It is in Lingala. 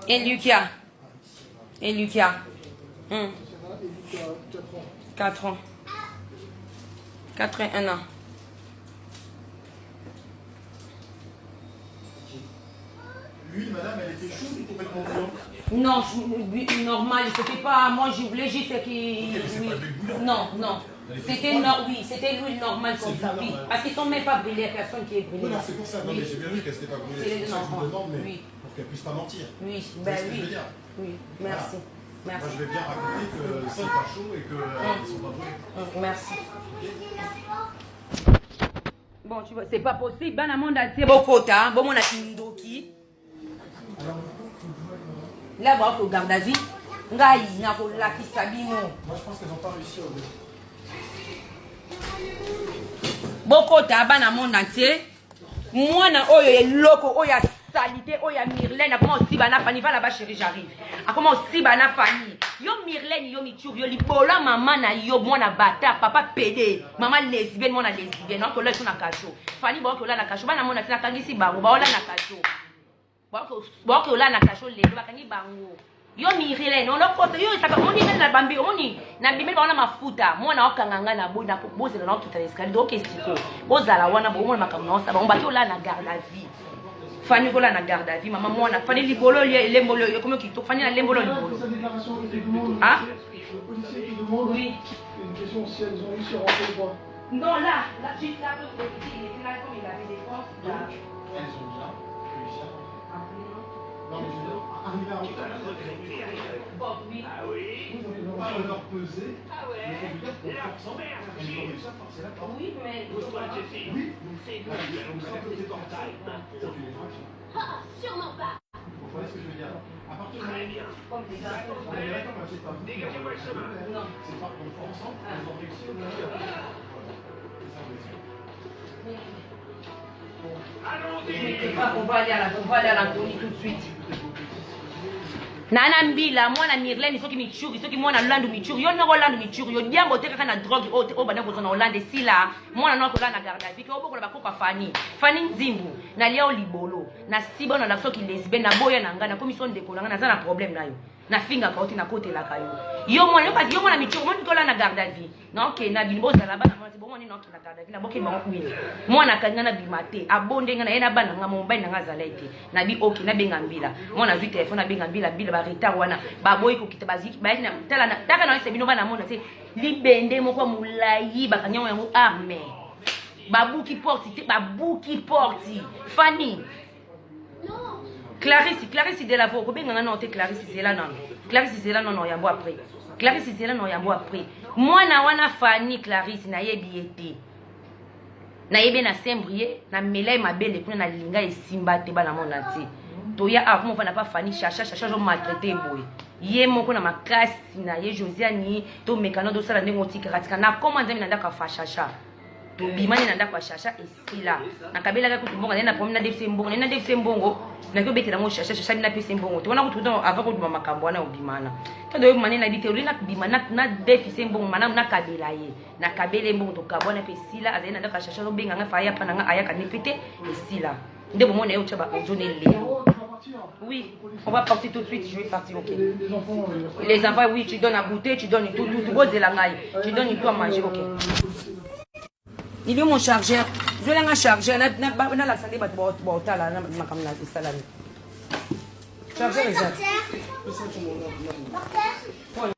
Et Lucas. Et Lucas. 4 ans. 4 et 1 an. L'huile, madame, elle était chaude ou complètement bouillante? Non, normal, c'était pas. Moi, je voulais juste que. Oui. Non, non. C'était oui, c'était l'huile normale comme ça, oui. Parce qu'ils ne sont même pas brûlés, personne qui est brûlé. Non, c'est pour ça. Non, mais j'ai bien vu qu'elle n'était pas brûlée. C'est pour ça que je vous demande, mais pour qu'elle puisse pas mentir. Oui, ben oui. Oui, merci. Moi, je vais bien raconter que ça n'est pas chaud et qu'ils ne sont pas brûlés. Merci. Bon, tu vois, c'est pas possible. Dans le monde entier, beaucoup de temps, bon, on a fini d'oki. Là, bon, on garde à vie. Moi, je pense qu'elles n'ont pas réussi au début. Beaucoup de temps, dans le monde entier. Moi, je suis loco, je suis salité, je suis Myrlène. Comment aussi, Fanny, va là-bas, chérie, j'arrive. Comment aussi, Fanny. Yo Myrlène, yo Michour, yo Libola, maman, na yo, moi, na bata, papa, pédé. Maman, lesbienne, moi, na lesbienne. Non, que là, ils sont na cacho. Fanny, bon, que là, na cacho. Bah, na mon, na kangisi, bango, bah, là, na cacho. Bon, que là, na cacho, les deux, bah, kangi, bango. Yo Myrlène, on a posé, yo, ça va, on dit, na bambi, on dit, na bimé, bah, on a ma futa. Moi, na okanganga, na boy, na boze, na okita, l'escalier, donc, qu'est-ce bozala wana bomona makambo na on baki ola na garde la vie. Fanny kola na garde la vie, maman mwana Fanny libolo lembolo comme qui to Fanny na lembolo libolo. Ah? Oui. Une question si elles ont réussi à rentrer le bois. Non là, juste là il était là comme il avait des forces là. Elles ont bien réussi à rentrer. Non mais je veux dire, arriver à rentrer. Oui. Ah oui. Pas leur peser. Ah ouais. Là, son mère. Elles ont réussi à forcer la porte. Oui, mais Oui. C'est bon, donc ça fait des portails. C'est une infraction. Ah, sûrement pas. Vous voyez ce que je veux dire? À partir du Très bien. comme des gars. Dégagez-moi le chemin. Non. C'est pas qu'on fait ensemble, elles ont réussi au bout. Allons-y. On va aller à l'Anthony tout de suite. Nana mbila mwana Myrlène soki michuri soki mwana Lando michuri yo noko Lando michuri yo diambo te kaka na drogue o bana kozona Hollande sila mwana noko la na garda vike oboko la bakopa Fanny nzimbu na lia o libolo na siba na soki lesbienne na boya na ngana commission de kolanga na za na problème na yo na finga ka oti na kote la kayo yo mwana yo mwana michuri mwana kola na garda vie na ok na bilbo za la bana mwana bon ni noko na garda vie na boke ba kwile mwana kanga na bimate abonde nga na yena bana nga mombai na ngaza lete na bi ok na benga mbila mwana vi telefone na benga mbila bila ba retard wana ba boy ko kita baziki ba na tala na taka na sebino bana mona te libende moko mulayi ba kanya yango arme babuki porti Fanny Clarisse de la voix benga na te Clarisse Zela non yambo après Clarisse Zela non yambo après mwana wana Fanny Clarisse na yebi ete na yebe na sembrier na melai mabele kuna na linga esimba te bana mona te toya a comment on n'a pas Fanny chacha jo maltraité boy ye moko na makasi na ye Josiane to mekano do sala ndenge otika katika na comment nzami nanda ka fa chacha to bimani nanda kwa chacha esila na kabela ka kutumbonga na pomina defse mbongo na ko betela mo chacha na pese mbongo to wana kutudo ava ko duma makambo na obimana to do mani na bite na bimana na defse mbongo mana na kabela ye na kabele mbongo to kabona pesila azena nanda ka chacha lo benga nga fa ya pana nga ayaka ni pete esila ndebo mona yo chaba ozone le. Oui, on va partir tout de suite, je vais partir, ok. Les enfants, oui, tu donnes à goûter, tu donnes tout, tu donnes tout à manger, ok. Il est où mon chargeur? Je vais la chargeur, la salle, chargeur,